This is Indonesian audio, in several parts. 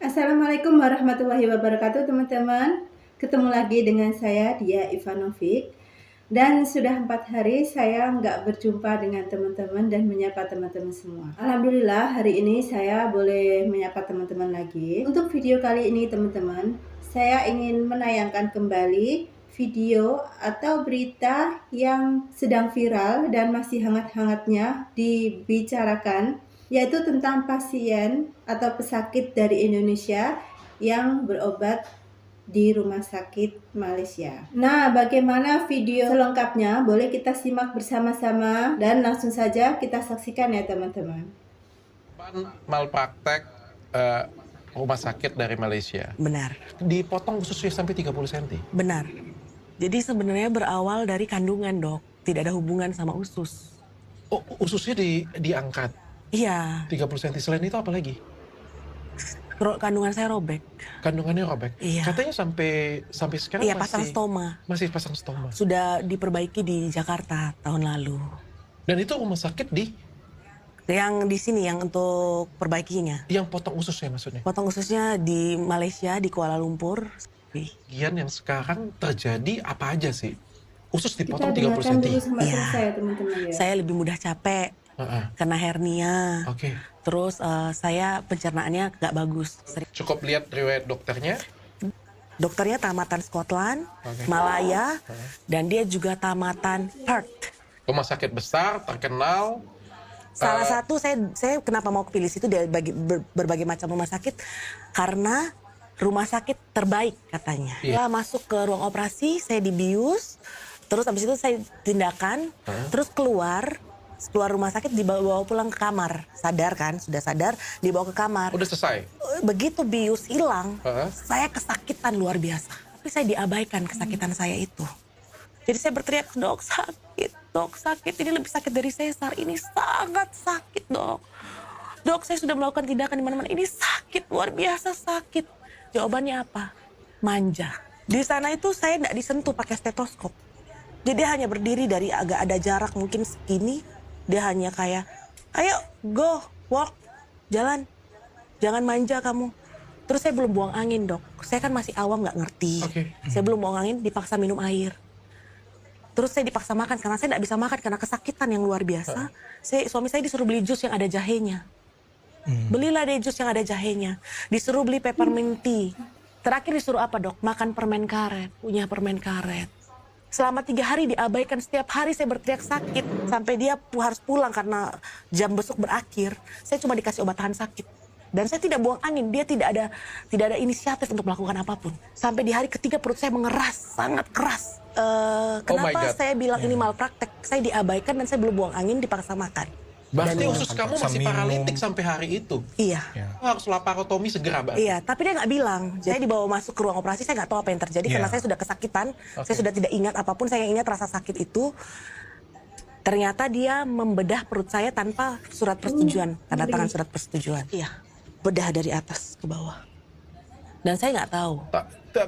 Assalamualaikum warahmatullahi wabarakatuh teman-teman. Ketemu lagi dengan saya Dia Ivanovic. Dan sudah 4 hari saya nggak berjumpa dengan teman-teman dan menyapa teman-teman semua. Alhamdulillah hari ini saya boleh menyapa teman-teman lagi. Untuk video kali ini teman-teman, saya ingin menayangkan kembali video atau berita yang sedang viral dan masih hangat-hangatnya dibicarakan, yaitu tentang pasien atau pesakit dari Indonesia yang berobat di rumah sakit Malaysia. Nah, bagaimana video selengkapnya? Boleh kita simak bersama-sama dan langsung saja kita saksikan ya teman-teman. Malpraktek rumah sakit dari Malaysia. Benar. Dipotong ususnya sampai 30 cm. Benar. Jadi sebenarnya berawal dari kandungan, Dok. Tidak ada hubungan sama usus. Oh, ususnya diangkat Iya. 30 cm. Selain itu apa lagi? Kandungan saya robek. Kandungannya robek. Iya. Katanya sampai sekarang Iya, pasang stoma. Masih pasang stoma. Sudah diperbaiki di Jakarta tahun lalu. Dan itu rumah sakit Yang di sini yang untuk perbaikinya. yang potong ususnya maksudnya. Potong ususnya di Malaysia, di Kuala Lumpur. Bagian yang sekarang terjadi apa aja sih? Usus dipotong Kita 30 dengarkan cm. dulu sampai Iya. selesai ya teman-teman ya. Saya lebih mudah capek, kena hernia. Oke. Terus saya pencernaannya nggak bagus. Cukup lihat riwayat dokternya. Dokternya tamatan Scotland, Oke. Malaya, dan dia juga tamatan Perth. Rumah sakit besar, terkenal. Salah satu saya kenapa mau pilih situ dari berbagai macam rumah sakit karena rumah sakit terbaik katanya. Iya. Saya masuk ke ruang operasi, saya dibius, terus habis itu saya tindakan, terus keluar rumah sakit dibawa pulang ke kamar. Sadar kan, sudah sadar, dibawa ke kamar. Udah selesai. Begitu bius hilang, saya kesakitan luar biasa. Tapi saya diabaikan kesakitan saya itu. Jadi saya berteriak, dok sakit, ini lebih sakit dari sesar, ini sangat sakit dok. Dok, saya sudah melakukan tindakan di mana-mana, ini sakit, luar biasa sakit. Jawabannya apa? Manja. Di sana itu saya tidak disentuh pakai stetoskop. Jadi dia hanya berdiri dari agak ada jarak mungkin segini, dia hanya kayak, ayo go, walk, jalan, jangan manja kamu. Terus saya belum buang angin dok, saya kan masih awam nggak ngerti. Saya belum buang angin, dipaksa minum air. Terus saya dipaksa makan karena saya tidak bisa makan karena kesakitan yang luar biasa. Suami saya disuruh beli jus yang ada jahenya. Belilah deh jus yang ada jahenya. Disuruh beli peppermint tea. Terakhir disuruh apa dok? Makan permen karet. Punya permen karet. Selama 3 hari diabaikan, setiap hari saya berteriak sakit. Sampai dia harus pulang karena jam besuk berakhir. Saya cuma dikasih obat tahan sakit. Dan saya tidak buang angin, dia tidak ada inisiatif untuk melakukan apapun. Sampai di hari ketiga perut saya mengeras, sangat keras. Kenapa saya bilang ini malpraktek? Saya diabaikan dan saya belum buang angin, dipaksa makan. Berarti usus kamu masih paralitik sampai hari itu? Iya. Harus laparotomi segera, Mbak. Iya, tapi dia nggak bilang. Saya dibawa masuk ke ruang operasi, saya nggak tahu apa yang terjadi karena saya sudah kesakitan. Saya sudah tidak ingat apapun, saya ingat rasa sakit itu. Ternyata dia membedah perut saya tanpa surat persetujuan, tanda tangan surat persetujuan. Iya, bedah dari atas ke bawah. Dan saya nggak tahu.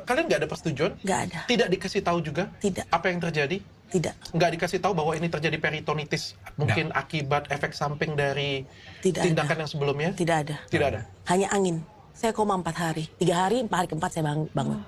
Kalian nggak ada persetujuan? Nggak ada. Tidak dikasih tahu juga? Tidak. Apa yang terjadi? Tidak. Nggak dikasih tahu bahwa ini terjadi peritonitis? Mungkin akibat efek samping dari tindakan yang sebelumnya? Tidak ada. Tidak ada? Hanya angin. Saya koma 4 hari. 3 hari, 4 hari keempat saya bangun.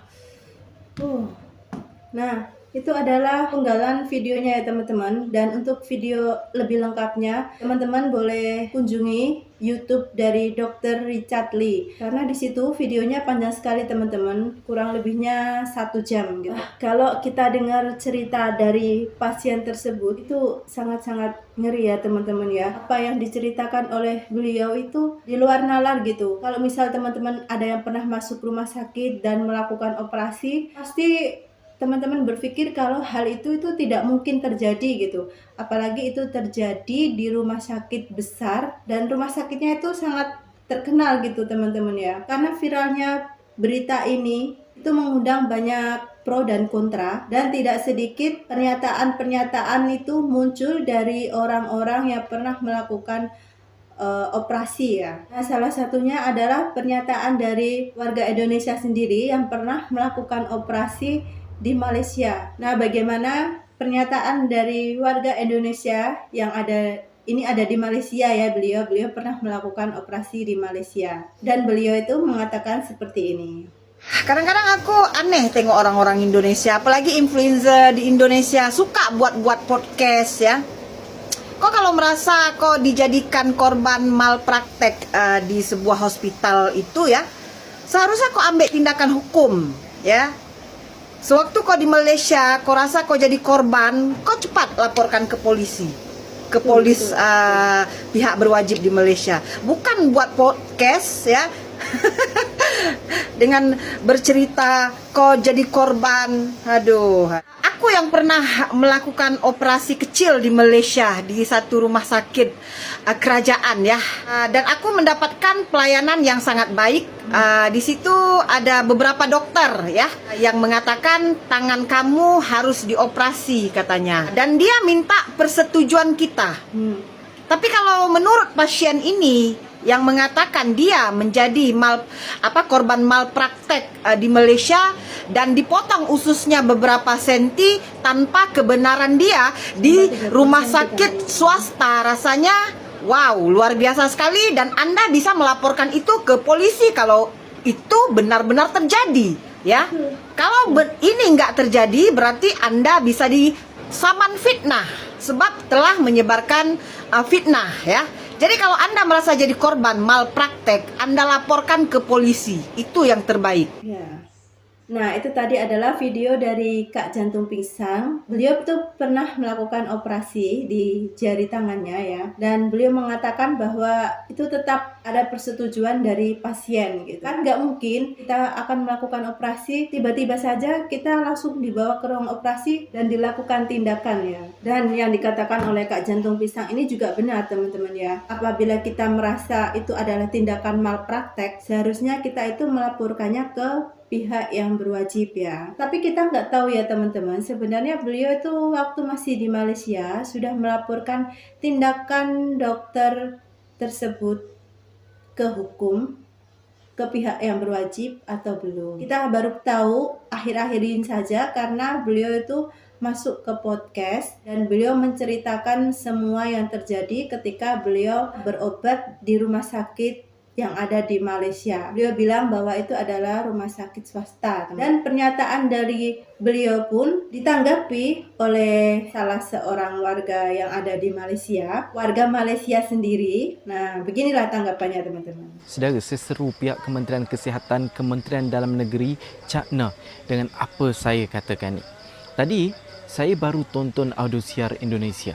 Nah, itu adalah penggalan videonya ya teman-teman. Dan untuk video lebih lengkapnya, teman-teman boleh kunjungi YouTube dari Dr. Richard Lee. Karena di situ videonya panjang sekali teman-teman, kurang lebihnya 1 jam gitu. Kalau kita dengar cerita dari pasien tersebut, itu sangat-sangat ngeri ya teman-teman ya. Apa yang diceritakan oleh beliau itu di luar nalar gitu. Kalau misal teman-teman ada yang pernah masuk rumah sakit dan melakukan operasi, pasti teman-teman berpikir kalau hal itu tidak mungkin terjadi gitu. Apalagi itu terjadi di rumah sakit besar dan rumah sakitnya itu sangat terkenal gitu teman-teman ya. Karena viralnya berita ini itu mengundang banyak pro dan kontra, dan tidak sedikit pernyataan-pernyataan itu muncul dari orang-orang yang pernah melakukan operasi ya. Nah, salah satunya adalah pernyataan dari warga Indonesia sendiri yang pernah melakukan operasi di Malaysia. Nah, bagaimana pernyataan dari warga Indonesia yang ada ini ada di Malaysia ya beliau pernah melakukan operasi di Malaysia dan beliau itu mengatakan seperti ini. Kadang-kadang aku aneh tengok orang-orang Indonesia, apalagi influencer di Indonesia suka buat podcast ya. Kok kalau merasa kok dijadikan korban malpraktek di sebuah hospital itu ya, seharusnya kok ambil tindakan hukum ya. Sewaktu kau di Malaysia, kau rasa kau jadi korban, kau cepat laporkan ke polisi, ke polis pihak berwajib di Malaysia. Bukan buat podcast ya, dengan bercerita kau jadi korban. Aduh, aku yang pernah melakukan operasi kecil di Malaysia di satu rumah sakit kerajaan ya, dan aku mendapatkan pelayanan yang sangat baik. Di situ ada beberapa dokter ya yang mengatakan tangan kamu harus dioperasi katanya, dan dia minta persetujuan kita. Tapi kalau menurut pasien ini yang mengatakan dia menjadi korban malpraktek di Malaysia dan dipotong ususnya beberapa senti tanpa kebenaran dia di rumah sakit swasta, rasanya wow, luar biasa sekali. Dan Anda bisa melaporkan itu ke polisi kalau itu benar-benar terjadi ya. Kalau ini nggak terjadi, berarti Anda bisa disaman fitnah sebab telah menyebarkan fitnah ya. Jadi kalau Anda merasa jadi korban malpraktek, Anda laporkan ke polisi. Itu yang terbaik. Ya. Nah, itu tadi adalah video dari Kak Jantung Pisang. Beliau tuh pernah melakukan operasi di jari tangannya ya. Dan beliau mengatakan bahwa itu tetap ada persetujuan dari pasien gitu. Kan nggak mungkin kita akan melakukan operasi, tiba-tiba saja kita langsung dibawa ke ruang operasi dan dilakukan tindakan ya. Dan yang dikatakan oleh Kak Jantung Pisang ini juga benar teman-teman ya. Apabila kita merasa itu adalah tindakan malpraktek, seharusnya kita itu melaporkannya ke pihak yang berwajib ya. Tapi kita nggak tahu ya teman-teman, sebenarnya beliau itu waktu masih di Malaysia sudah melaporkan tindakan dokter tersebut ke hukum, ke pihak yang berwajib atau belum. Kita baru tahu akhir-akhir ini saja karena beliau itu masuk ke podcast dan beliau menceritakan semua yang terjadi ketika beliau berobat di rumah sakit yang ada di Malaysia. Beliau bilang bahwa itu adalah rumah sakit swasta. Dan pernyataan dari beliau pun ditanggapi oleh salah seorang warga yang ada di Malaysia, warga Malaysia sendiri. Nah, beginilah tanggapannya teman-teman. Saudara, saya seru pihak Kementerian Kesihatan, Kementerian Dalam Negeri cakna dengan apa saya katakan ni. Tadi, saya baru tonton audio siar Indonesia.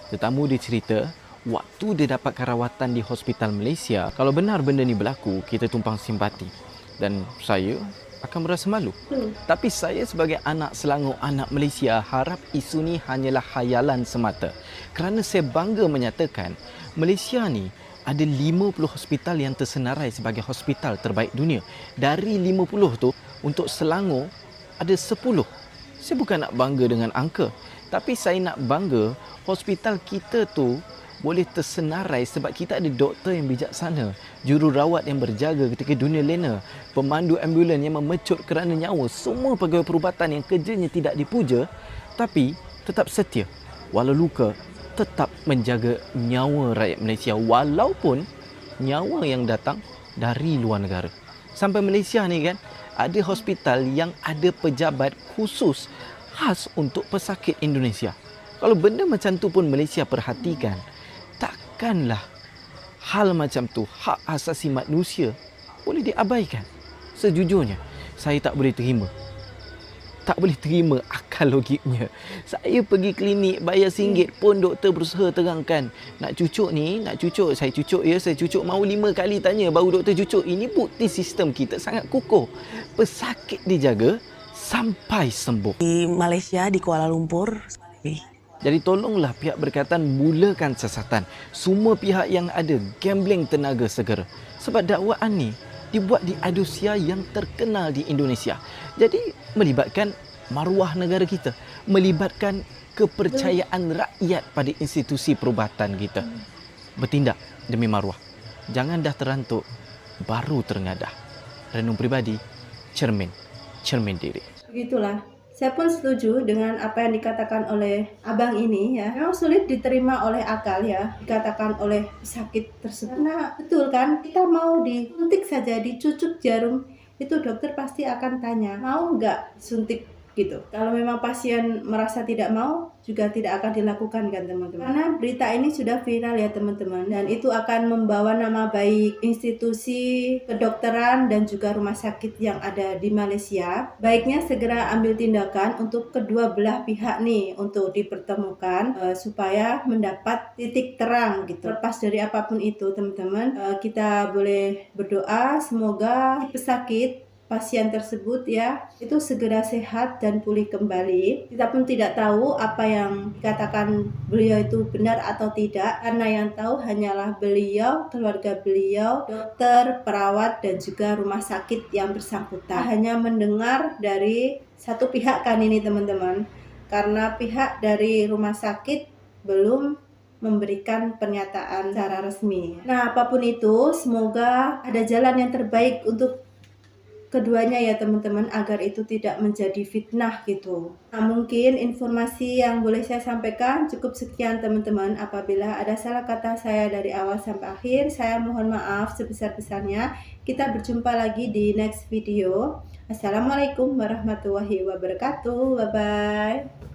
Tetamu dia cerita, waktu dia dapatkan rawatan di hospital Malaysia, kalau benar benda ni berlaku, kita tumpang simpati. Dan saya akan merasa malu. Tapi saya sebagai anak Selangor, anak Malaysia, harap isu ni hanyalah khayalan semata. Kerana saya bangga menyatakan, Malaysia ni ada 50 hospital yang tersenarai sebagai hospital terbaik dunia. Dari 50 tu, untuk Selangor ada 10. Saya bukan nak bangga dengan angka, tapi saya nak bangga hospital kita tu boleh tersenarai sebab kita ada doktor yang bijaksana, jururawat yang berjaga ketika dunia lena, pemandu ambulan yang memecut kerana nyawa, semua pegawai perubatan yang kerjanya tidak dipuja tapi tetap setia, walau luka tetap menjaga nyawa rakyat Malaysia walaupun nyawa yang datang dari luar negara. Sampai Malaysia ni kan ada hospital yang ada pejabat khusus khas untuk pesakit Indonesia. Kalau benda macam tu pun Malaysia perhatikan, takkanlah hal macam tu, hak asasi manusia, boleh diabaikan. Sejujurnya, saya tak boleh terima. Tak boleh terima akal logiknya. Saya pergi klinik, bayar RM1 pun doktor berusaha terangkan. Nak cucuk ni, nak cucuk. Saya cucuk ya, saya cucuk. Mau 5 kali tanya, baru doktor cucuk. Ini bukti sistem kita sangat kukuh. Pesakit dijaga sampai sembuh. Di Malaysia, di Kuala Lumpur. Jadi tolonglah pihak berkaitan mulakan siasatan. Semua pihak yang ada gambling tenaga segera. Sebab dakwaan ni dibuat di adusia yang terkenal di Indonesia. Jadi melibatkan maruah negara kita, melibatkan kepercayaan rakyat pada institusi perubatan kita. Bertindak demi maruah. Jangan dah terantuk baru terengadah. Renung pribadi, cermin diri. Begitulah Saya pun setuju dengan apa yang dikatakan oleh abang ini ya. Memang sulit diterima oleh akal ya, dikatakan oleh pesakit tersebut. Karena betul kan, kita mau disuntik saja, dicucuk jarum, itu dokter pasti akan tanya, mau nggak suntik gitu. Kalau memang pasien merasa tidak mau, juga tidak akan dilakukan kan teman-teman. Karena berita ini sudah viral ya teman-teman, dan itu akan membawa nama baik institusi kedokteran dan juga rumah sakit yang ada di Malaysia. Baiknya segera ambil tindakan untuk kedua belah pihak nih untuk dipertemukan supaya mendapat titik terang gitu. Lepas dari apapun itu teman-teman, kita boleh berdoa semoga pesakit pasien tersebut ya itu segera sehat dan pulih kembali. Kita pun tidak tahu apa yang dikatakan beliau itu benar atau tidak, karena yang tahu hanyalah beliau, keluarga beliau, dokter, perawat, dan juga rumah sakit yang bersangkutan. Hanya mendengar dari satu pihak kan ini teman-teman, karena pihak dari rumah sakit belum memberikan pernyataan secara resmi. Nah, apapun itu, semoga ada jalan yang terbaik untuk keduanya ya teman-teman, agar itu tidak menjadi fitnah gitu. Nah, mungkin informasi yang boleh saya sampaikan cukup sekian teman-teman. Apabila ada salah kata saya dari awal sampai akhir, saya mohon maaf sebesar-besarnya. Kita berjumpa lagi di next video. Assalamualaikum warahmatullahi wabarakatuh. Bye bye.